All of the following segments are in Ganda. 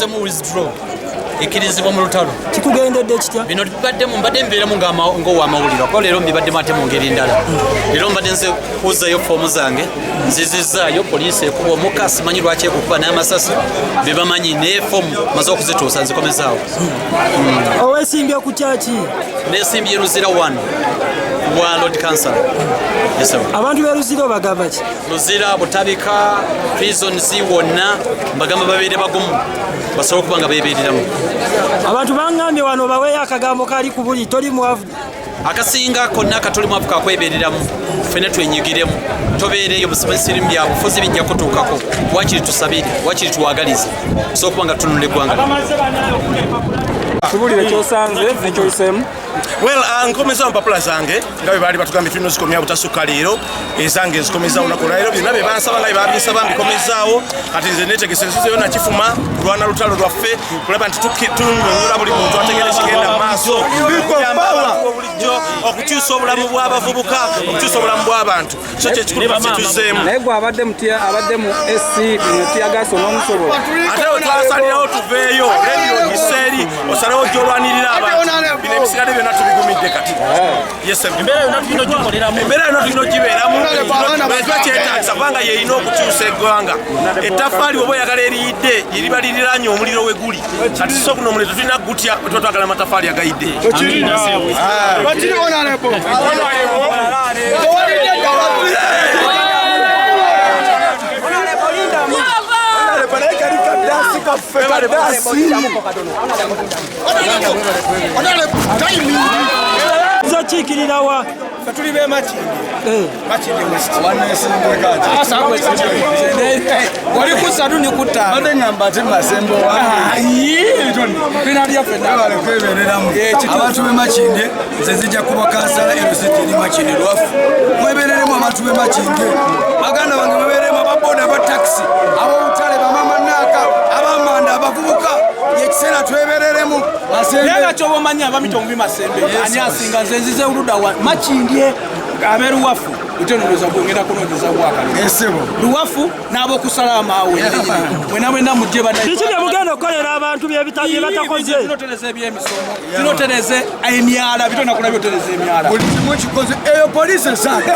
bakozemu withdraw ikirizibwa mu lutalo kikugendedde kitya bino bibaddemu mbadde mbeeramu ng'owamawulire kuba leero mbibaddemu ate mu ngeri ndala leero mbadde nze kuuzayo foomu zange nzizizaayo poliisi ekuba omukka simanyi lwaki ekukuba n'amasasi be bamanyi naye foomu maze okuzituusa nzikomezaawo owesimbye ku kyaki neesimbye Luzira 1 bwa Lord Council abantu be Luzira bagamba ki Luzira Butabika prisons wonna mbagamba babeere bagumu basobola okuba nga beebeereramu abantu bangambye wano baweeyo akagambo kali ku buli toli mwavu akasinga konna katoli mwavu kakwebeereramu ffene twenyigiremu tobeereeyo busirimu byabufuzi bijja kutuukako wakiri tusabire wakiri tuwagalize tusobola okuba nga tutunula eggwanga tubulire kyosanze nekyoyiseemu nkomeza mpapula zange nga bwe baali batugambye tulina ozikomya butasukka leero ezange nzikomezaawo naku lwaleero byonna bye bansaba nga bye babinsaba mbikomezaawo kati nze neetegesezeyo nakifuma kulwana lutalo lwaffe kulaba nti tunyonyola buli muntu ategere kigenda mu maaso bulijjo okukyusa obulamu bw'abavubuka okukyusa obulamu bw'abantu so kyekikulu basituzeemu naye gwe abadde mu SC tiyagaso n'omusobola ate twasalirawo tuveeyo rediyo giseeri osalewo gyolwanirira abantu bino ebisigadde byonna tubigumidde kati embeera yonna tulina ogibeeramu kyetaagisa kubanga yeyina okukyusa eggwanga ettafaali oba oyagala eriyidde eriba liriranye omuliro we guli kati so kuno omuliro tulina gutya bwe tuba twagala amatafaali agayidde zakikirirawa tuli be Makindye West wali kusatu ni kutaano ate ngamba ate masembo wabale kwebereramu abantu be Makindye nze zijja kuba kansala erositiri Makindye lwafu mwebereremu abantu be Makindye baganda bange mwebereremu ababoda abatakisi ab'obutale bamama naaka abamanda abavubuka yekiseera twebereremu naye kyoba omanyi abamitongo bimasembe ani asinga nze nzize oluda wa Makindye aberuwafu utenoloza bwongera kunogeza bwakale esebo luwafu n'abokusala amaawe mwena mujje bana kiki bye mugenda okukolera abantu byebatakoze binotereza ebyemisomo binotereze emyala bitona kuna byotereza emyala buli kimu kikoze eyo poliisi esanga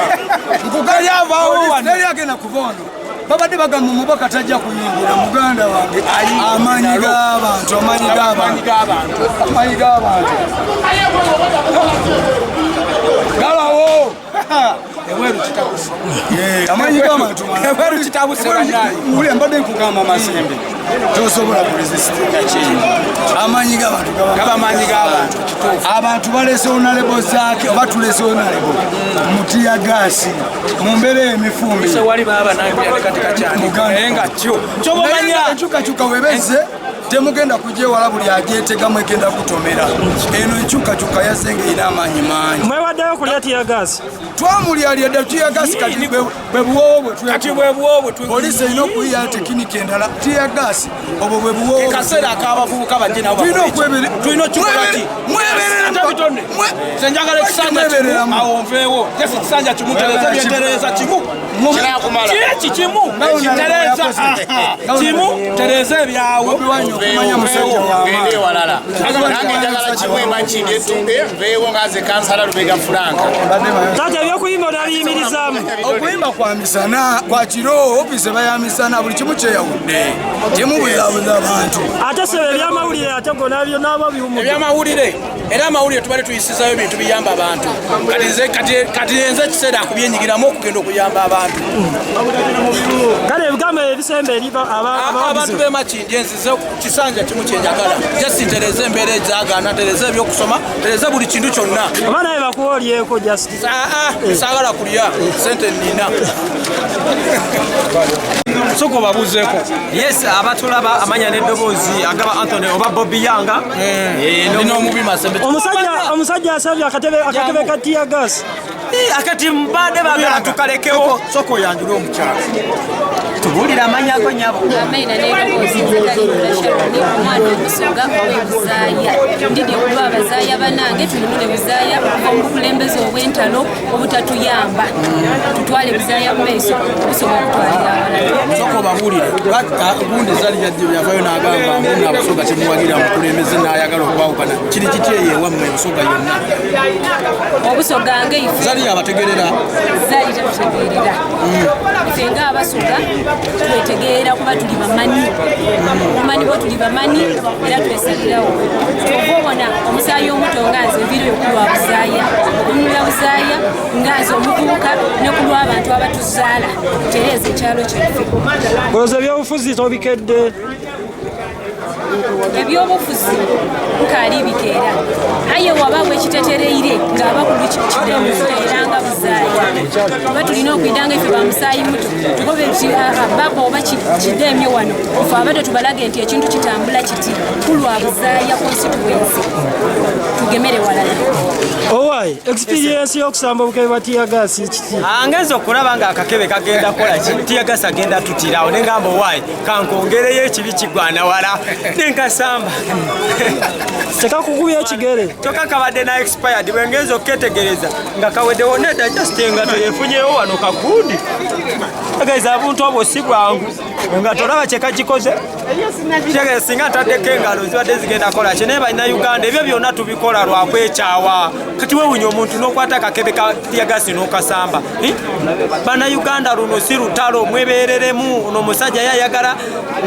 nkugayavaawo agenda kuvono babadde bagamba omubaka tajja kuyingira muganda wange amaanyi g'abantu galawo amaanyi g'abantu ule mbadde nkugamba Masembe tosobola kuresistinga kintu amaanyi g'abantu abantu balese onalebo zaake oba tulese onalebo mutiya gaasi mu mbeera emifumbi wali baba nange katika cyane nga cyo bomanya enkyukakyuka webeze temugenda kujewala buli ajetegamu egenda kutomera eno enkyukakyuka yazenge ina amaanyi mangi mwewaddeyo kulya tiya gaasi twamulyalya dda tiya gaasi kati bwebuwoobwe poliisi erina okuyiya tekiniki endala tiya gaasi obwo bwe buwoobwe kaseera akabavubuka bajje nabo tulina okikolaki senjagala ekisanja kimu awo nveewo jesi ekisanja kimu tereza byentereza kimu kireki kimu kimu tereza ebyawo okumanya musajja gende walala nange njagala kimwe Makindye etumbe nveewo ngaze kansala Lubega Frank tate ebyokuyimba onaabiyimirizaamu okuyimba kwa misana kwa kiro ofiisi bayamisana buli kimu kyeyawudde temubuzaabuza abantu ate sebe ebyamawulire ate gonabyo naabo biwumudde ebyamawulire era amawulire tubale tuyisizayo ebintu biyamba abantu kati enze ekiseera akubyenyigiramu okugenda okuyamba abantu kale ebigambo ebisembe eri abantu be Makindye nzize kisanja kimu kyenjagala just tereze embeera ezagaana tereze ebyokusoma tereze buli kintu kyonna oba naye bakuwolyeko justice saagala kulya sente nnina soko babuzeeko yes abatulaba amanya n'eddoboozi agaba Anthony oba Bobby Yanga n'omubi Masembe omusajja asabye akatebe ka tiya gaasi akati mbadde bagala tukalekewo soko yanjula omukyalo tubulira amanya ago nyabo amaina n'eddoboozi zigalirashoni omwana omusoga ow'ebuzaaya ndidi okuba abazaaya banange tununule buzaaya okuva mu bukulembeze obw'entalo obutatuyamba tutwale buzaaya mu maaso obusobola okutwalira abalala soko babulire gundi zali yajje yavayo n'agamba nga temuwagira mukulembeze n'ayagala okubawukana kiri kityeyo ewammwe Busoga yonna Obusoga ngeife zali abategerera zali tatutegeerera ife nga Abasoga twetegeera kuba tuli bamanyi omanyi bo tuli bamanyi era twesalirawo obona omusaayi omuto nga nze enviiri yokulwa buzaaya okunula buzaaya nga nze omuvubuka ne kulwa abantu abatuzaala tereeza ekyalo kyaffe olowooza ebyobufuzi tobikedde ebyobufuzi nkaali bikeera aye wabaawo ekitetereire ng'abakulu kiddemuera nga buzaaya oba tulina okwidanga ife bamusaayi muto tukobe baba oba kiddeemye wano ofe abadde tubalage nti ekintu kitambula kiti kulwa buzaaya constituency tugemere walala owaayi experience y'okusamba obukebe bwa tiyagasi kiti Angenza okulaba nga akakebe kagenda kola tiyagasi agenda tutirawo nengamba owaayi kankongereyo ekibi kigwana wala nenkasamba tekakukubya ekigere toka kabadde na expired bwengenza okuketegereza nga kaweddewo nedda just engato yefunyewo wano kagundi agaiza abuntu obwo si bwangu nga tolaba kyekagikoze singa ntaddeko engalo zibadde zigenda kola kye naye bannayuganda ebyo byonna tubikola lwakwekyawa kati wewunya omuntu n'okwata akakebe ka tiyagasi n'okasamba bannayuganda luno si lutalo mwebereremu ono omusajja yayagala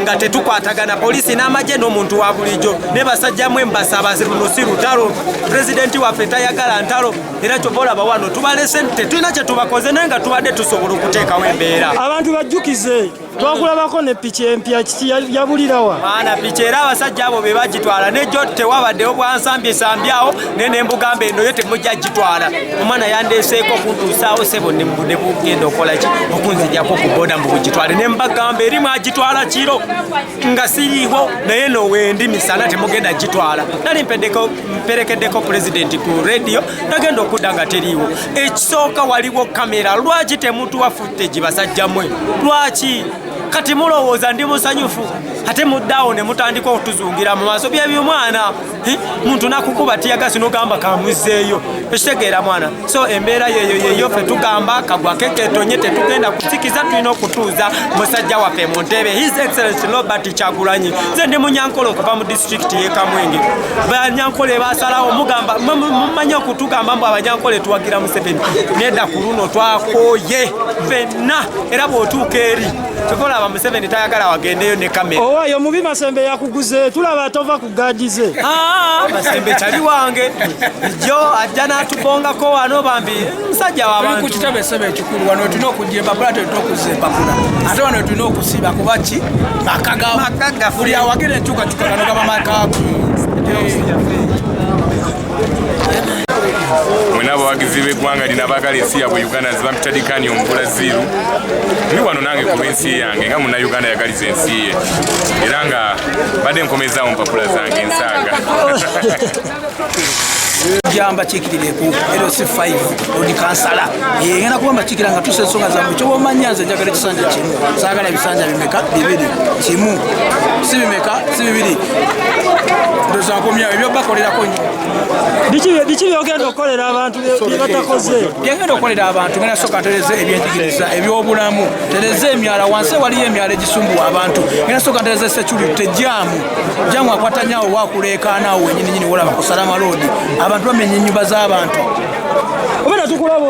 nga tetukwatagana polisi n'amagye n'omuntu wa bulijjo ne basajja mwe mbasaba luno si lutalo pulezidenti waffe tayagala ntalo era kyova olaba wano tubalese tetulina kye tubakoze naye nga tubadde tusobola okuteekawo embeera abantu bajjukize twakulabako ne piki empya kiti yabulirawa maana piki era abasajja abo be bagitwala nejjo tewabaddewo bwansambyesambyaawo naye nembugamba eno yo temujja gitwala omwana yandeeseeko kuntuusaawo sebo ne bugenda okola ki okunzijjako ku boda mbugitwale ne mbagamba eri mwagitwala kiro nga siriiwo naye nowendi misana temugenda gitwala nali mperekeddeko pulezidenti ku rediyo nagenda okudda nga teriiwo ekisooka waliwo kamera lwaki temutuwa footage basajjamwe lwaki kati mulowooza ndi musanyufu ate muddaawo ne mutandika okutuzungira mu maaso by'ebyomwana muntu nakukuba tiyagasi n'ogamba kamuzzeeyo ekitegeera mwana so embeera yeyo ffe tugamba kagwake ketonye tetugenda kusikiza tulina okutuuza musajja waffe mu ntebe his excellence Robert Kyagulanyi nze ndi munyankole okuva mu disitulikiti y'e Kamwenge banyankole basalawo mugamba mumanyi okutugamba mbu abanyankole tuwagira Museveni nedda ku luno twakooye ffenna era bw'otuuka eri tukola aba Museveni tayagala wagendeyo ne kamera owaayi omubi Masembe yakuguze tulaba tova kugaadize Masembe kyali wange jo ajja n'atubongako wano bambi musajja w'abantu ku kitabo essebe ekikulu wano tulina okujja empapula tulina okuzza empapula ate wano tulina okusiba kuba ki makagafu buli awagera enkyukakyuka gano gaba makaku mwena abawagizi b'eggwanga lina abaagala ensi yaabwe Uganda ziba mutadikani omuvula ziiru ndi wano nange ku lw'ensi yange nga munnayuganda yagaliza ensi ye era nga badde nkomezaawo mpapula zange ensaaga jamba chikirireku LC5 odi kansala ngenda kuba mbakikira nga tuse ensonga zammwe kyoba omanya nze njagala ekisanja kimu saagala ebisanja bimeka bibiri kimu si bimeka si bibiri ndoza nkomyawo ebyo bakolerako nnyo biki byogenda okukolera abantu byebatakoze byengenda okukolera abantu ngenda soka ntereze ebyenjigiriza ebyobulamu tereze emyala wansi waliyo emyala egisumbuwa abantu ngenda soka ntereze security jamu akwatanyawo wakuleekanaawo wenyininyini wolaba kusala malodi abantu bamenye ennyumba z'abantu obera tukulaba